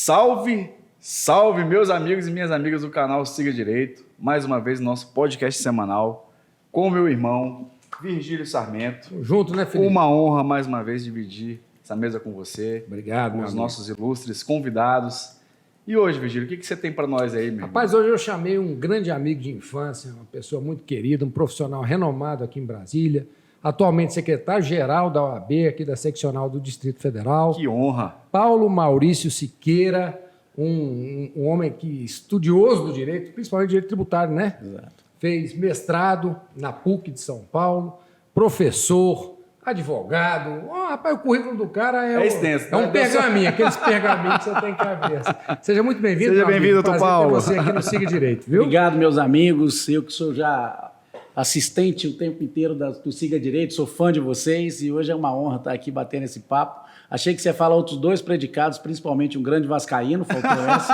Salve, salve meus amigos e minhas amigas do canal Siga Direito. Mais uma vez nosso podcast semanal com o meu irmão Virgílio Sarmento. Junto, né, Felipe? Uma honra mais uma vez dividir essa mesa com você. Obrigado, com meu os amigo. nossos ilustres convidados. E hoje, Virgílio, o que você tem para nós aí, meu Rapaz, hoje eu chamei um grande amigo de infância, uma pessoa muito querida, um profissional renomado aqui em Brasília, atualmente secretário-geral da OAB, aqui da seccional do Distrito Federal. Que honra! Paulo Maurício Siqueira, um homem que estudioso do direito, principalmente direito tributário, né? Exato. Fez mestrado na PUC de São Paulo, professor, advogado. Rapaz, o currículo do cara é extenso. É um pergaminho, aqueles pergaminhos que você tem que abrir. Seja muito bem-vindo. Seja bem-vindo, doutor Paulo. Ter você aqui no Siga Direito, viu? Obrigado, meus amigos. Eu que sou já assistente o tempo inteiro do Siga Direito, sou fã de vocês e hoje é uma honra estar aqui batendo esse papo. Achei que você ia falar outros dois predicados, principalmente um grande vascaíno, faltou esse.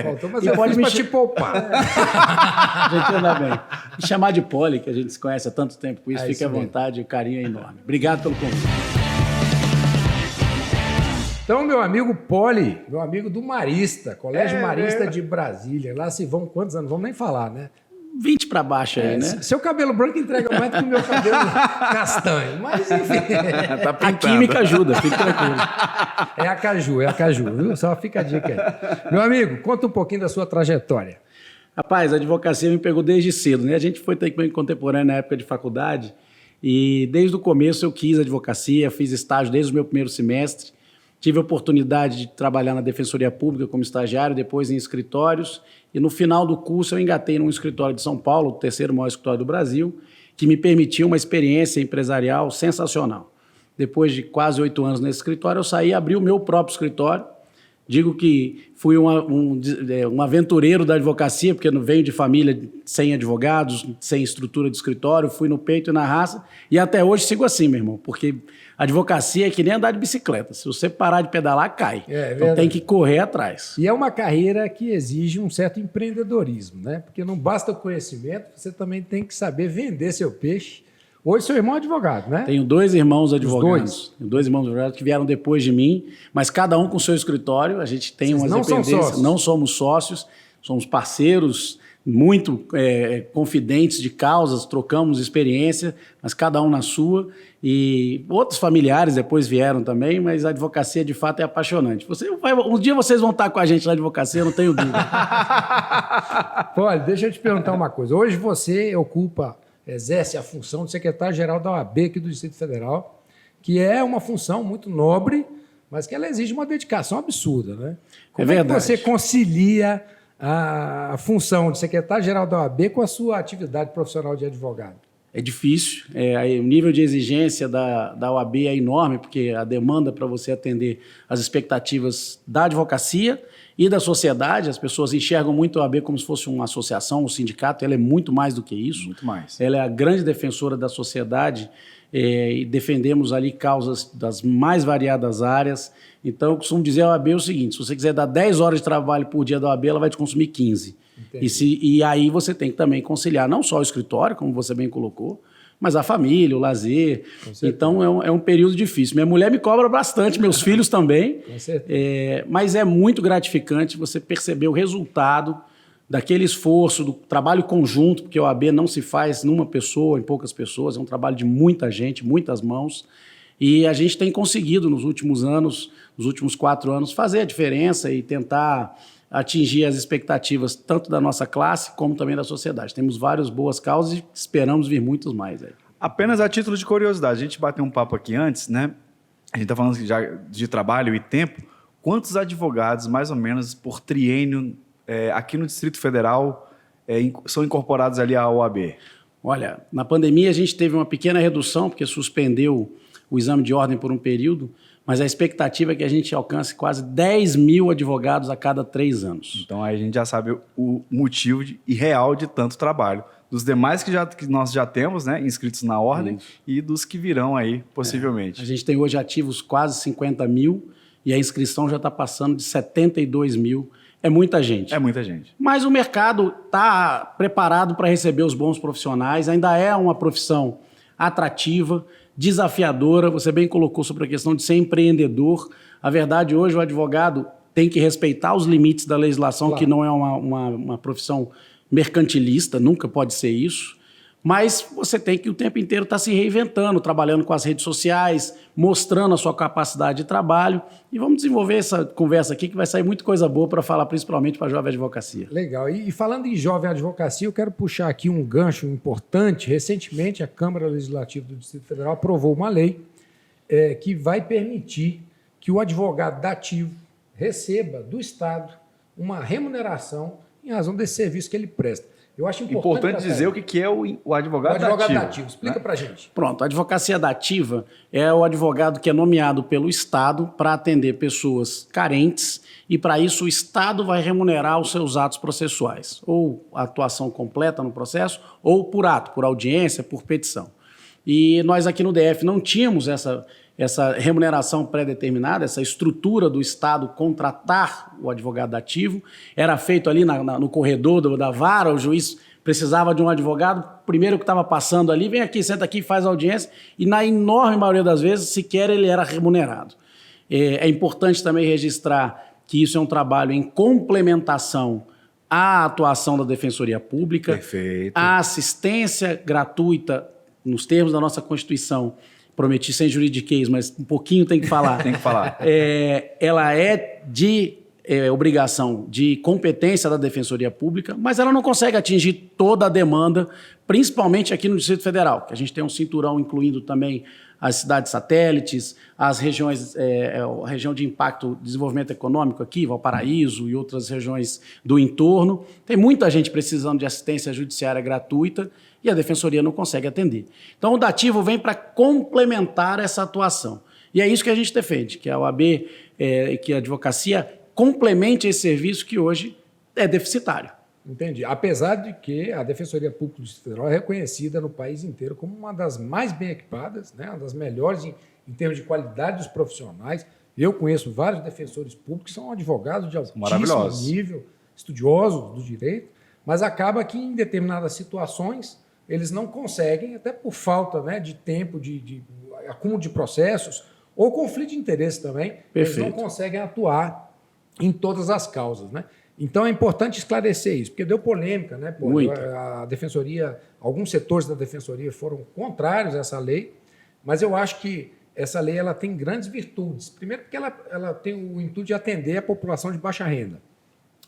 Faltou, mas E eu pode fiz me para te poupar. A gente anda bem. Me chamar de Poli, que a gente se conhece há tanto tempo com isso, fique à mesmo. vontade, o carinho é enorme. Obrigado pelo convite. Então, meu amigo Poli, meu amigo do Marista, Colégio Marista de Brasília. Lá se vão quantos anos? Vamos nem falar, né? 20 para baixo aí, né? Seu cabelo branco entrega mais do que o meu cabelo castanho. Mas, enfim, Tá A pintando. química ajuda, fique tranquilo. é a caju, viu? Só fica a dica aí. Meu amigo, conta um pouquinho da sua trajetória. Rapaz, a advocacia me pegou desde cedo, né? A gente foi técnico contemporâneo na época de faculdade e desde o começo eu quis advocacia, fiz estágio desde o meu primeiro semestre, tive a oportunidade de trabalhar na Defensoria Pública como estagiário, depois em escritórios e no final do curso eu engatei num escritório de São Paulo, o terceiro maior escritório do Brasil, que me permitiu uma experiência empresarial sensacional. Depois de quase 8 anos nesse escritório, eu saí e abri o meu próprio escritório. Digo que fui um aventureiro da advocacia, porque não venho de família sem advogados, sem estrutura de escritório, fui no peito e na raça, e até hoje sigo assim, meu irmão, porque a advocacia é que nem andar de bicicleta. Se você parar de pedalar, cai. Então verdade. tem que correr atrás. E é uma carreira que exige um certo empreendedorismo, né? Porque não basta o conhecimento, você também tem que saber vender seu peixe. Hoje seu irmão é advogado, né? Tenho 2 irmãos advogados. dois? Tenho 2 irmãos advogados que vieram depois de mim, mas cada um com seu escritório. A gente tem Vocês umas não são dependências. sócios? Não somos sócios, somos parceiros muito confidentes de causas, trocamos experiência, mas cada um na sua. E outros familiares depois vieram também, mas a advocacia de fato é apaixonante. Um dia vocês vão estar com a gente na advocacia, eu não tenho dúvida. Olha, deixa eu te perguntar uma coisa. Hoje você exerce a função de secretário-geral da OAB aqui do Distrito Federal, que é uma função muito nobre, mas que ela exige uma dedicação absurda, né? Como é que verdade. você concilia a função de secretário-geral da OAB com a sua atividade profissional de advogado? É difícil, o nível de exigência da OAB é enorme, porque a demanda para você atender as expectativas da advocacia e da sociedade, as pessoas enxergam muito a OAB como se fosse uma associação, um sindicato, ela é muito mais do que isso. Muito mais. Ela é a grande defensora da sociedade e defendemos ali causas das mais variadas áreas. Então, eu costumo dizer à OAB o seguinte, se você quiser dar 10 horas de trabalho por dia da OAB, ela vai te consumir 15. E aí você tem que também conciliar não só o escritório, como você bem colocou, mas a família, o lazer. Então, é um período difícil. Minha mulher me cobra bastante, meus filhos também. Com certeza. Mas é muito gratificante você perceber o resultado daquele esforço, do trabalho conjunto, porque a OAB não se faz numa pessoa, em poucas pessoas, é um trabalho de muita gente, muitas mãos. E a gente tem conseguido nos últimos anos, nos últimos 4 anos, fazer a diferença e tentar atingir as expectativas tanto da nossa classe como também da sociedade. Temos várias boas causas e esperamos vir muitos mais. Apenas a título de curiosidade, a gente bateu um papo aqui antes, né? A gente está falando já de trabalho e tempo. Quantos advogados, mais ou menos, por triênio, aqui no Distrito Federal, são incorporados ali à OAB? Olha, na pandemia a gente teve uma pequena redução, porque suspendeu o exame de ordem por um período, mas a expectativa é que a gente alcance quase 10 mil advogados a cada 3 anos. Então aí a gente já sabe o motivo e real de tanto trabalho. Dos demais que nós já temos, né, inscritos na ordem, e dos que virão aí, possivelmente. A gente tem hoje ativos quase 50 mil e a inscrição já está passando de 72 mil. É muita gente. É muita gente. Mas o mercado está preparado para receber os bons profissionais, ainda é uma profissão atrativa, desafiadora. Você bem colocou sobre a questão de ser empreendedor. A verdade, hoje o advogado tem que respeitar os limites da legislação, Claro. que não é uma profissão mercantilista, nunca pode ser isso. Mas você tem que o tempo inteiro estar se reinventando, trabalhando com as redes sociais, mostrando a sua capacidade de trabalho. E vamos desenvolver essa conversa aqui, que vai sair muita coisa boa para falar, principalmente para a jovem advocacia. Legal. E falando em jovem advocacia, eu quero puxar aqui um gancho importante. Recentemente, a Câmara Legislativa do Distrito Federal aprovou uma lei que vai permitir que o advogado dativo receba do Estado uma remuneração em razão desse serviço que ele presta. Eu acho Importante dizer o que é o advogado dativo. Explica para a gente. Pronto, a advocacia dativa é o advogado que é nomeado pelo Estado para atender pessoas carentes e, para isso, o Estado vai remunerar os seus atos processuais, ou a atuação completa no processo, ou por ato, por audiência, por petição. E nós aqui no DF não tínhamos essa remuneração pré-determinada, essa estrutura do Estado contratar o advogado dativo. Era feito ali no corredor da vara, o juiz precisava de um advogado, primeiro que estava passando ali, vem aqui, senta aqui, faz audiência, e na enorme maioria das vezes, sequer ele era remunerado. É importante também registrar que isso é um trabalho em complementação à atuação da Defensoria Pública, Perfeito. a assistência gratuita, nos termos da nossa Constituição, prometi sem juridiquês, mas um pouquinho tem que falar. Tem que falar. Ela é de obrigação, de competência da Defensoria Pública, mas ela não consegue atingir toda a demanda, principalmente aqui no Distrito Federal, que a gente tem um cinturão incluindo também as cidades satélites, as regiões, a região de impacto de desenvolvimento econômico aqui, Valparaíso e outras regiões do entorno. Tem muita gente precisando de assistência judiciária gratuita e a Defensoria não consegue atender. Então, o dativo vem para complementar essa atuação. E é isso que a gente defende, que a OAB, que a advocacia complemente esse serviço que hoje é deficitário. Entendi. Apesar de que a Defensoria Pública do Distrito Federal é reconhecida no país inteiro como uma das mais bem equipadas, né? Uma das melhores em termos de qualidade dos profissionais. Eu conheço vários defensores públicos que são advogados de altíssimo nível, estudiosos do direito, mas acaba que em determinadas situações eles não conseguem, até por falta, né, de tempo, de acúmulo de processos, ou conflito de interesse também, eles não conseguem atuar em todas as causas, né? Então é importante esclarecer isso, porque deu polêmica, né? A Defensoria, alguns setores da Defensoria foram contrários a essa lei, mas eu acho que essa lei ela tem grandes virtudes. Primeiro porque ela tem o intuito de atender a população de baixa renda,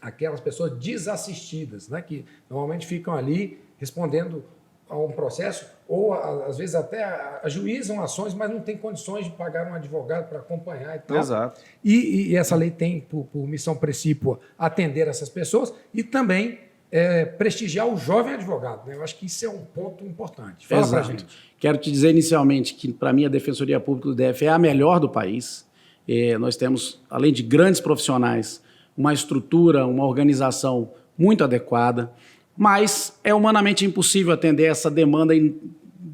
aquelas pessoas desassistidas, né? Que normalmente ficam ali respondendo a um processo, ou às vezes até ajuizam ações, mas não tem condições de pagar um advogado para acompanhar e tal. Exato. E essa lei tem por missão precípua atender essas pessoas e também prestigiar o jovem advogado, né? Eu acho que isso é um ponto importante. Fala para a gente. Quero te dizer inicialmente que, para mim, a Defensoria Pública do DF é a melhor do país. Nós temos, além de grandes profissionais, uma estrutura, uma organização muito adequada, mas é humanamente impossível atender essa demanda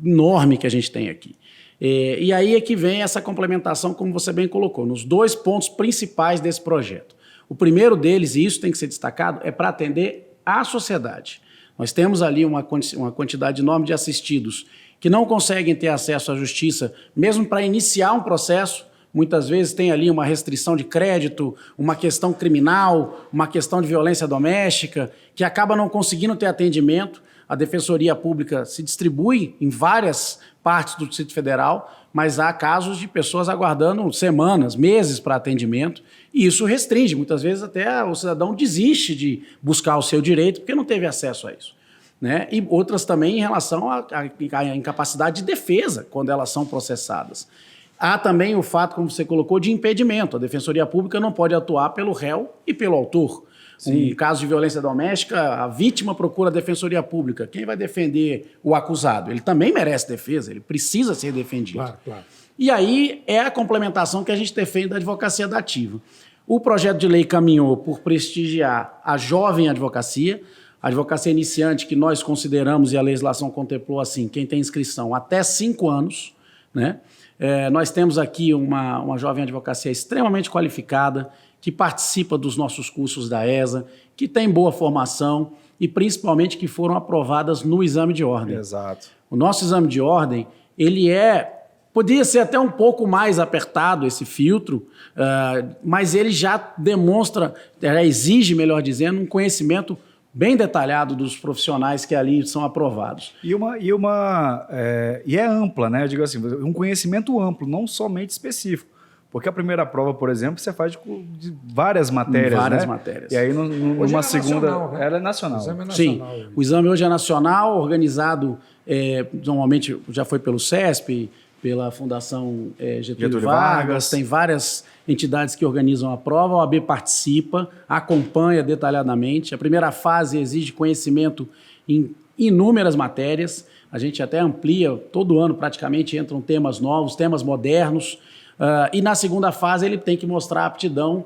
enorme que a gente tem aqui. E aí é que vem essa complementação, como você bem colocou, nos dois pontos principais desse projeto. O primeiro deles, e isso tem que ser destacado, é para atender a sociedade. Nós temos ali uma quantidade enorme de assistidos que não conseguem ter acesso à justiça, mesmo para iniciar um processo. Muitas vezes tem ali uma restrição de crédito, uma questão criminal, uma questão de violência doméstica, que acaba não conseguindo ter atendimento. A Defensoria Pública se distribui em várias partes do Distrito Federal, mas há casos de pessoas aguardando semanas, meses para atendimento, e isso restringe. Muitas vezes até o cidadão desiste de buscar o seu direito porque não teve acesso a isso, né? E outras também em relação à incapacidade de defesa quando elas são processadas. Há também o fato, como você colocou, de impedimento. A Defensoria Pública não pode atuar pelo réu e pelo autor. Sim. Um caso de violência doméstica, a vítima procura a Defensoria Pública. Quem vai defender o acusado? Ele também merece defesa, ele precisa ser defendido. Claro, claro. E aí é a complementação que a gente defende da advocacia dativa. O projeto de lei caminhou por prestigiar a jovem advocacia, a advocacia iniciante que nós consideramos, e a legislação contemplou assim, quem tem inscrição até 5 anos, né? Nós temos aqui uma jovem advocacia extremamente qualificada, que participa dos nossos cursos da ESA, que tem boa formação e principalmente que foram aprovadas no exame de ordem. Exato. O nosso exame de ordem, ele é Podia ser até um pouco mais apertado esse filtro, mas ele já demonstra, exige, melhor dizendo, um conhecimento bem detalhado dos profissionais que ali são aprovados. E é ampla, né? Eu digo assim, um conhecimento amplo, não somente específico. Porque a primeira prova, por exemplo, você faz de várias matérias, Várias né? matérias. E aí, numa segunda... nacional, né? Ela é nacional. O exame é nacional. Sim, o exame hoje é nacional, organizado, normalmente já foi pelo CESP, pela Fundação Getúlio Vargas, tem várias entidades que organizam a prova, a OAB participa, acompanha detalhadamente. A primeira fase exige conhecimento em inúmeras matérias, a gente até amplia, todo ano praticamente entram temas novos, temas modernos, e na segunda fase ele tem que mostrar a aptidão,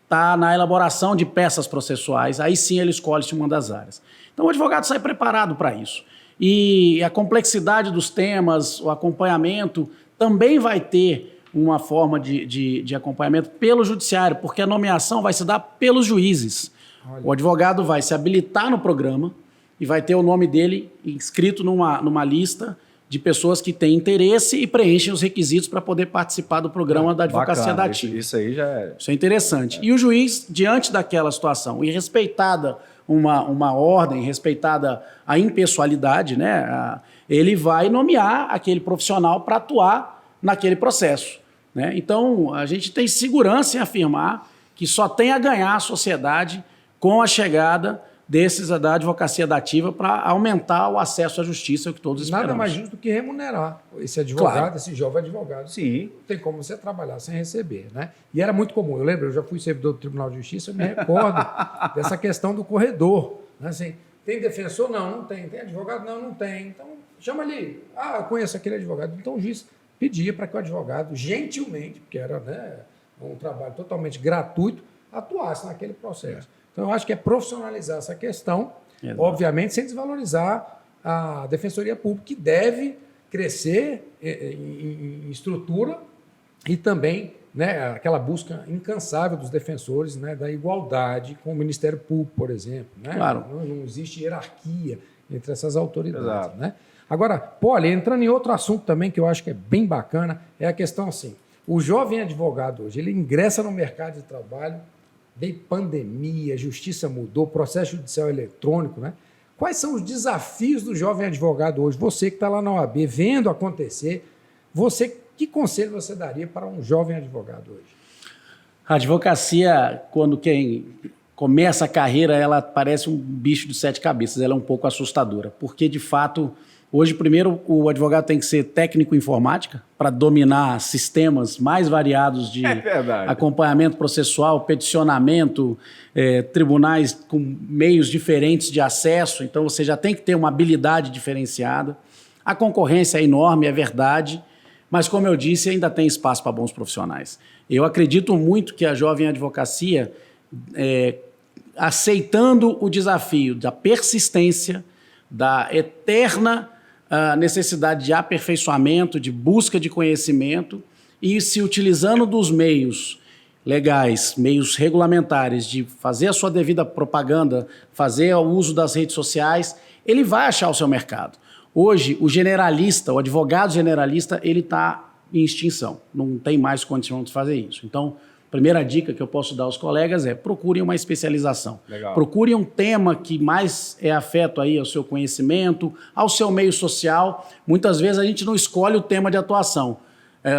tá na elaboração de peças processuais, aí sim ele escolhe uma das áreas. Então o advogado sai preparado para isso. E a complexidade dos temas, o acompanhamento, também vai ter uma forma de acompanhamento pelo judiciário, porque a nomeação vai se dar pelos juízes. Olha. O advogado vai se habilitar no programa e vai ter o nome dele inscrito numa lista de pessoas que têm interesse e preenchem os requisitos para poder participar do programa da advocacia dativa. Isso aí já é... Isso é interessante. E o juiz, diante daquela situação, e respeitada uma ordem, respeitada a impessoalidade, né, ele vai nomear aquele profissional para atuar naquele processo, né? Então, a gente tem segurança em afirmar que só tem a ganhar a sociedade com a chegada da advocacia dativa para aumentar o acesso à justiça que todos esperamos. Nada mais justo do que remunerar esse advogado, Claro. Esse jovem advogado. Sim. Não tem como você trabalhar sem receber, né? E era muito comum. Eu lembro, eu já fui servidor do Tribunal de Justiça, eu me recordo dessa questão do corredor. Né? Assim, tem defensor? Não, não tem. Tem advogado? Não, não tem. Então, chama ali. Ah, eu conheço aquele advogado. Então, o juiz pedia para que o advogado, gentilmente, porque era, né, um trabalho totalmente gratuito, atuasse naquele processo. Então, eu acho que é profissionalizar essa questão, Exato. obviamente, sem desvalorizar a Defensoria Pública, que deve crescer em estrutura e também, né, aquela busca incansável dos defensores, né, da igualdade com o Ministério Público, por exemplo. Né? Claro. Não existe hierarquia entre essas autoridades. Exato. Né? Agora, Poli, entrando em outro assunto também que eu acho que é bem bacana, é a questão assim, o jovem advogado hoje, ele ingressa no mercado de trabalho, veio pandemia, a justiça mudou, processo judicial eletrônico, né? Quais são os desafios do jovem advogado hoje? Você que está lá na OAB, vendo acontecer, que conselho você daria para um jovem advogado hoje? A advocacia, quando quem começa a carreira, ela parece um bicho de 7 cabeças, ela é um pouco assustadora, porque, de fato, hoje, primeiro, o advogado tem que ser técnico em informática para dominar sistemas mais variados de acompanhamento processual, peticionamento, tribunais com meios diferentes de acesso. Então, você já tem que ter uma habilidade diferenciada. A concorrência é enorme, é verdade, mas, como eu disse, ainda tem espaço para bons profissionais. Eu acredito muito que a jovem advocacia, aceitando o desafio da persistência, da eterna necessidade de aperfeiçoamento, de busca de conhecimento e se utilizando dos meios legais, meios regulamentares de fazer a sua devida propaganda, fazer o uso das redes sociais, ele vai achar o seu mercado. Hoje, o generalista, o advogado generalista, ele está em extinção, não tem mais condição de fazer isso. Então, a primeira dica que eu posso dar aos colegas é procurem uma especialização. Legal. Procurem um tema que mais é afeto aí ao seu conhecimento, ao seu meio social. Muitas vezes a gente não escolhe o tema de atuação.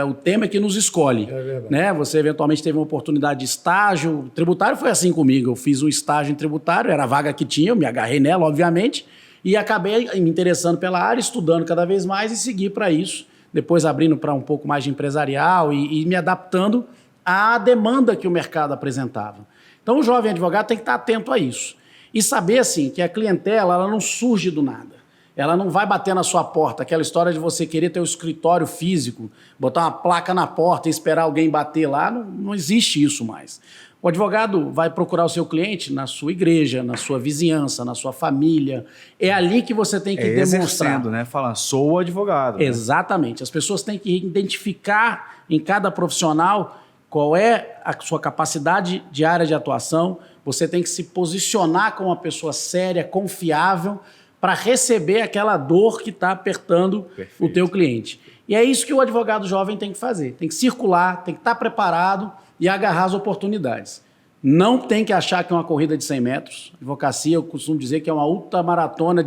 O tema é que nos escolhe. É verdade. Né? Você eventualmente teve uma oportunidade de estágio. Tributário foi assim comigo. Eu fiz um estágio em tributário, era a vaga que tinha, eu me agarrei nela, obviamente, e acabei me interessando pela área, estudando cada vez mais e segui para isso. Depois abrindo para um pouco mais de empresarial e me adaptando à demanda que o mercado apresentava. Então, o jovem advogado tem que estar atento a isso. E saber, assim, que a clientela ela não surge do nada. Ela não vai bater na sua porta. Aquela história de você querer ter um escritório físico, botar uma placa na porta e esperar alguém bater lá, não existe isso mais. O advogado vai procurar o seu cliente na sua igreja, na sua vizinhança, na sua família. É ali que você tem que demonstrar. Exercendo, né? Falando, sou advogado. Né? Exatamente. As pessoas têm que identificar em cada profissional qual é a sua capacidade de área de atuação. Você tem que se posicionar como uma pessoa séria, confiável, para receber aquela dor que está apertando o teu cliente. E é isso que o advogado jovem tem que fazer. Tem que circular, tem que estar preparado e agarrar as oportunidades. Não tem que achar que é uma corrida de 100 metros. Advocacia, eu costumo dizer que é uma ultramaratona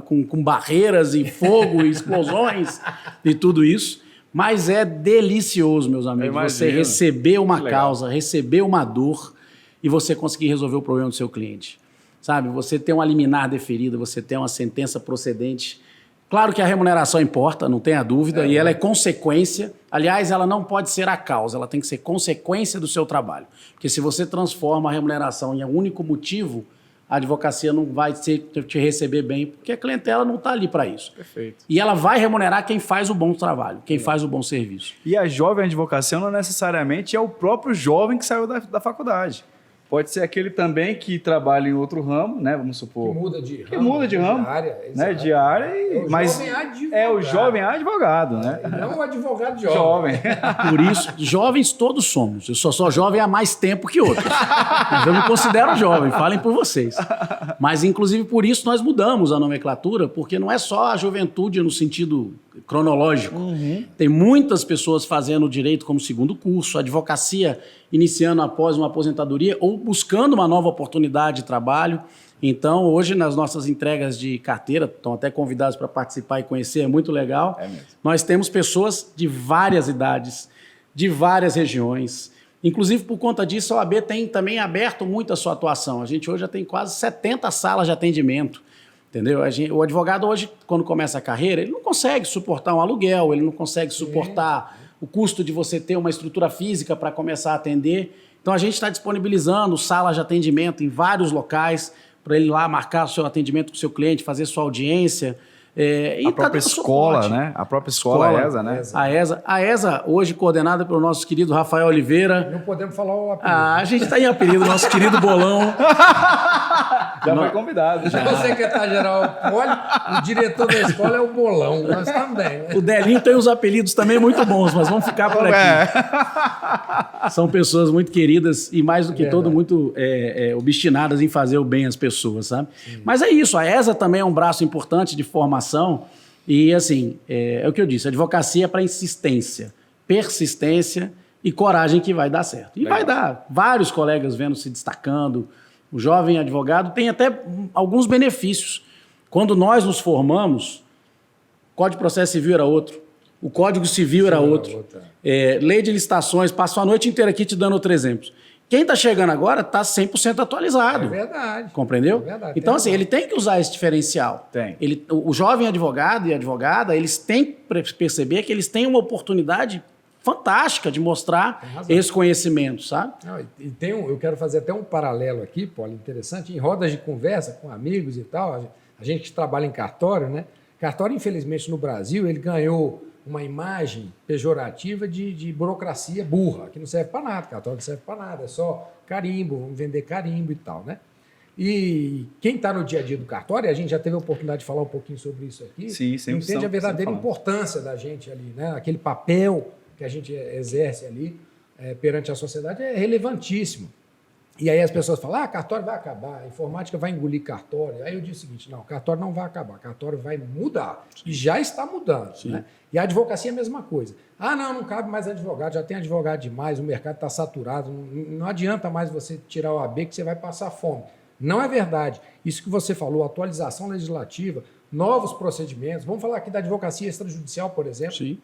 com barreiras e fogo e explosões e tudo isso. Mas é delicioso, meus amigos, você receber uma causa, receber uma dor e você conseguir resolver o problema do seu cliente. Sabe? Você ter uma liminar deferida, você ter uma sentença procedente. Claro que a remuneração importa, não tenha dúvida, e ela é consequência. Aliás, ela não pode ser a causa, ela tem que ser consequência do seu trabalho. Porque se você transforma a remuneração em um único motivo, a advocacia não vai te receber bem, porque a clientela não está ali para isso. Perfeito. E ela vai remunerar quem faz o bom trabalho, quem faz o bom serviço. E a jovem advocacia não necessariamente é o próprio jovem que saiu da faculdade. Pode ser aquele também que trabalha em outro ramo, né? Vamos supor. Que muda de ramo. Que muda de ramo. Né? De área. Mas é o jovem advogado, né? Não o advogado jovem. Por isso, jovens todos somos. Eu só sou jovem há mais tempo que outros. Mas eu me considero jovem, falem por vocês. Mas, inclusive, por isso nós mudamos a nomenclatura, porque não é só a juventude no sentido cronológico. Tem muitas pessoas fazendo direito como segundo curso, advocacia iniciando após uma aposentadoria ou buscando uma nova oportunidade de trabalho. Então, hoje, nas nossas entregas de carteira, estão até convidados para participar e conhecer, é muito legal. É mesmo. Nós temos pessoas de várias idades, de várias regiões. Inclusive, por conta disso, a OAB tem também aberto muito a sua atuação. A gente hoje já tem quase 70 salas de atendimento. Entendeu? O advogado hoje, quando começa a carreira, ele não consegue suportar um aluguel, ele não consegue suportar o custo de você ter uma estrutura física para começar a atender. Então, a gente está disponibilizando salas de atendimento em vários locais para ele ir lá marcar o seu atendimento com o seu cliente, fazer sua audiência. E a própria escola, né? A própria escola, a ESA, né? A ESA, hoje coordenada pelo nosso querido Rafael Oliveira. Não podemos falar o apelido. A gente está em apelido, nosso querido Bolão. Já foi convidado. O secretário-geral Poli, o diretor da escola é o Bolão. Nós também, né? O Delinho tem uns apelidos também muito bons, mas vamos ficar por aqui. São pessoas muito queridas e, mais do que todo, muito obstinadas em fazer o bem às pessoas, sabe? Mas é isso, a ESA também é um braço importante de formação e, assim, é o que eu disse, a advocacia é para insistência, persistência e coragem que vai dar certo. E vai dar. Vários colegas vendo se destacando. O jovem advogado tem até alguns benefícios. Quando nós nos formamos, o Código de Processo Civil era outro, o Código Civil era outro, lei de licitações, passo a noite inteira aqui te dando outros exemplos. Quem está chegando agora está 100% atualizado. É verdade. Compreendeu? É verdade. Então, assim, ele tem que usar esse diferencial. Tem. O jovem advogado e advogada, eles têm que perceber que eles têm uma oportunidade fantástica de mostrar esse conhecimento, sabe? Não, eu quero fazer até um paralelo aqui, Paulo, interessante. Em rodas de conversa com amigos e tal, a gente que trabalha em cartório, né? Cartório, infelizmente, no Brasil, ele ganhou uma imagem pejorativa de burocracia burra, que não serve para nada, cartório não serve para nada, é só carimbo, vamos vender carimbo e tal, né? E quem está no dia a dia do cartório, a gente já teve a oportunidade de falar um pouquinho sobre isso aqui, Sim, entende a verdadeira importância da gente ali, né? Aquele papel que a gente exerce ali perante a sociedade é relevantíssimo. E aí as pessoas falam, cartório vai acabar, a informática vai engolir cartório. Aí eu digo o seguinte, não, cartório não vai acabar, cartório vai mudar. E já está mudando. Né? E a advocacia é a mesma coisa. Não cabe mais advogado, já tem advogado demais, o mercado está saturado, não adianta mais você tirar o AB que você vai passar fome. Não é verdade. Isso que você falou, atualização legislativa, novos procedimentos. Vamos falar aqui da advocacia extrajudicial, por exemplo. Sim.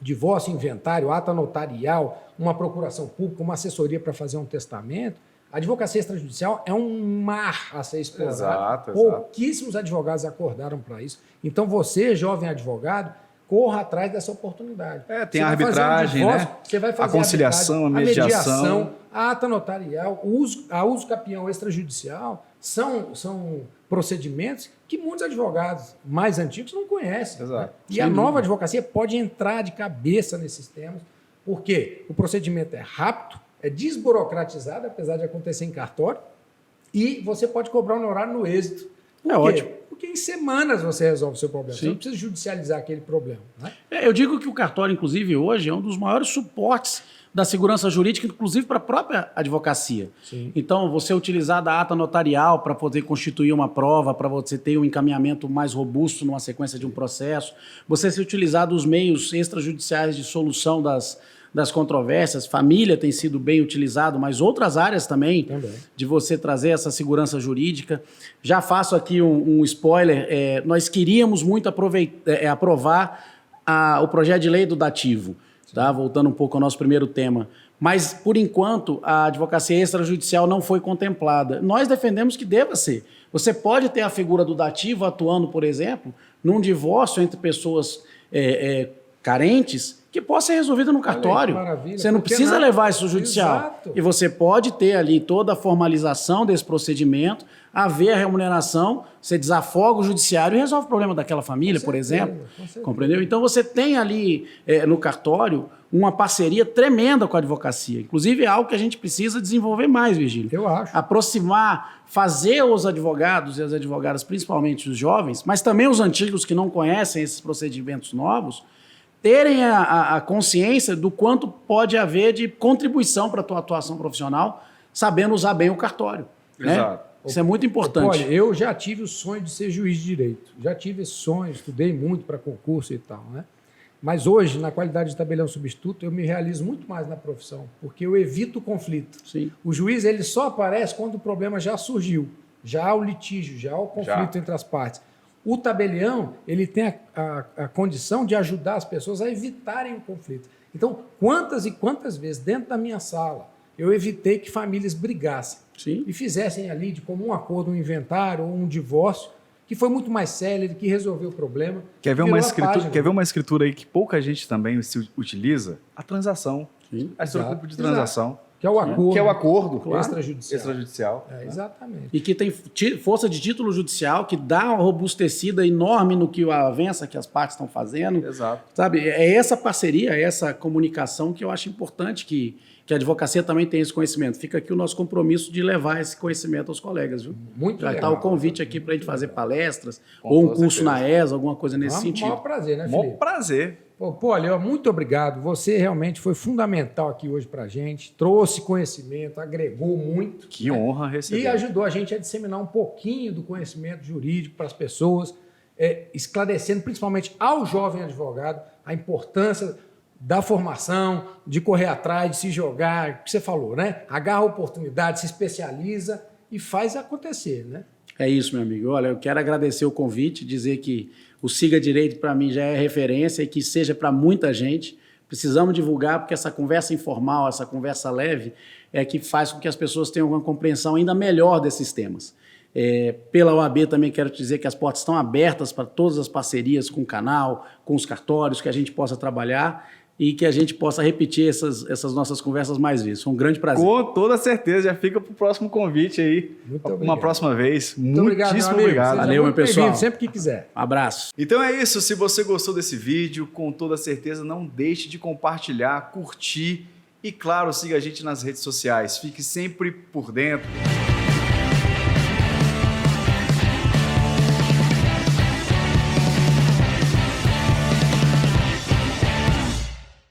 Divórcio, inventário, ata notarial, uma procuração pública, uma assessoria para fazer um testamento. A advocacia extrajudicial é um mar a ser explorado. Exato. Pouquíssimos advogados acordaram para isso. Então, você, jovem advogado, corra atrás dessa oportunidade. Tem a arbitragem, né? Você vai fazer a conciliação, a mediação, a ata notarial, a uso capião extrajudicial são procedimentos que muitos advogados mais antigos não conhecem. Exato. Né? E a nova advocacia pode entrar de cabeça nesses temas, porque o procedimento é rápido, é desburocratizado, apesar de acontecer em cartório, e você pode cobrar um honorário no êxito. Por É quê? ótimo. Porque em semanas você resolve o seu problema. Sim. Você não precisa judicializar aquele problema. Né? Eu digo que o cartório, inclusive, hoje é um dos maiores suportes da segurança jurídica, inclusive para a própria advocacia. Sim. Então, você utilizar da ata notarial para poder constituir uma prova, para você ter um encaminhamento mais robusto numa sequência de um processo, você se utilizar dos meios extrajudiciais de solução das controvérsias, família tem sido bem utilizado, mas outras áreas também, de você trazer essa segurança jurídica. Já faço aqui um spoiler, nós queríamos muito aprovar o projeto de lei do dativo, tá? Voltando um pouco ao nosso primeiro tema. Mas, por enquanto, a advocacia extrajudicial não foi contemplada. Nós defendemos que deva ser. Você pode ter a figura do dativo atuando, por exemplo, num divórcio entre pessoas carentes, que possa ser resolvida no cartório. Você não precisa levar isso ao judicial. Exato. E você pode ter ali toda a formalização desse procedimento, haver a remuneração, você desafoga o judiciário e resolve o problema daquela família, por exemplo. Compreendeu? Então você tem ali no cartório uma parceria tremenda com a advocacia. Inclusive é algo que a gente precisa desenvolver mais, Virgílio. Eu acho. Aproximar, fazer os advogados e as advogadas, principalmente os jovens, mas também os antigos que não conhecem esses procedimentos novos, terem a consciência do quanto pode haver de contribuição para a tua atuação profissional, sabendo usar bem o cartório. Exato. Né? Isso é muito importante. Olha, eu já tive o sonho de ser juiz de direito. Já tive esse sonho, estudei muito para concurso e tal, né? Mas hoje, na qualidade de tabelião substituto, eu me realizo muito mais na profissão, porque eu evito o conflito. Sim. O juiz ele só aparece quando o problema já surgiu, já há o litígio, já há o conflito entre as partes. O tabelião ele tem a condição de ajudar as pessoas a evitarem o conflito. Então, quantas e quantas vezes dentro da minha sala eu evitei que famílias brigassem e fizessem ali de comum acordo um inventário ou um divórcio, que foi muito mais célere, que resolveu o problema. Quer ver uma escritura aí que pouca gente também se utiliza? A transação. Sim. A escritura de transação. Que é o acordo. Que é o acordo, claro, extrajudicial. Extrajudicial. Exatamente. E que tem força de título judicial, que dá uma robustecida enorme no que a avança que as partes estão fazendo. Exato. Sabe? É essa parceria, é essa comunicação que eu acho importante que a advocacia também tenha esse conhecimento. Fica aqui o nosso compromisso de levar esse conhecimento aos colegas, viu? Muito Já legal. está o convite aqui para a gente fazer palestras, Com ou um toda curso certeza. na ESA, alguma coisa nesse Um sentido. maior prazer, né, Mó Felipe? prazer. Olha, muito obrigado. Você realmente foi fundamental aqui hoje para a gente. Trouxe conhecimento, agregou muito. Que honra receber. E ajudou a gente a disseminar um pouquinho do conhecimento jurídico para as pessoas, esclarecendo principalmente ao jovem advogado a importância da formação, de correr atrás, de se jogar, o que você falou, né? Agarra a oportunidade, se especializa e faz acontecer, né? É isso, meu amigo. Olha, eu quero agradecer o convite, dizer que o Siga Direito para mim já é referência e que seja para muita gente. Precisamos divulgar porque essa conversa informal, essa conversa leve é que faz com que as pessoas tenham uma compreensão ainda melhor desses temas. Pela OAB também quero te dizer que as portas estão abertas para todas as parcerias com o canal, com os cartórios, que a gente possa trabalhar e que a gente possa repetir essas nossas conversas mais vezes. Foi um grande prazer. Com toda certeza, já fica para o próximo convite aí. Muito Uma obrigado. próxima vez. Muito obrigado, Muitíssimo meu amigo. obrigado. Seja Valeu, muito meu pessoal. bem-vindo, sempre que quiser. Um abraço. Então é isso. Se você gostou desse vídeo, com toda certeza, não deixe de compartilhar, curtir e, claro, siga a gente nas redes sociais. Fique sempre por dentro.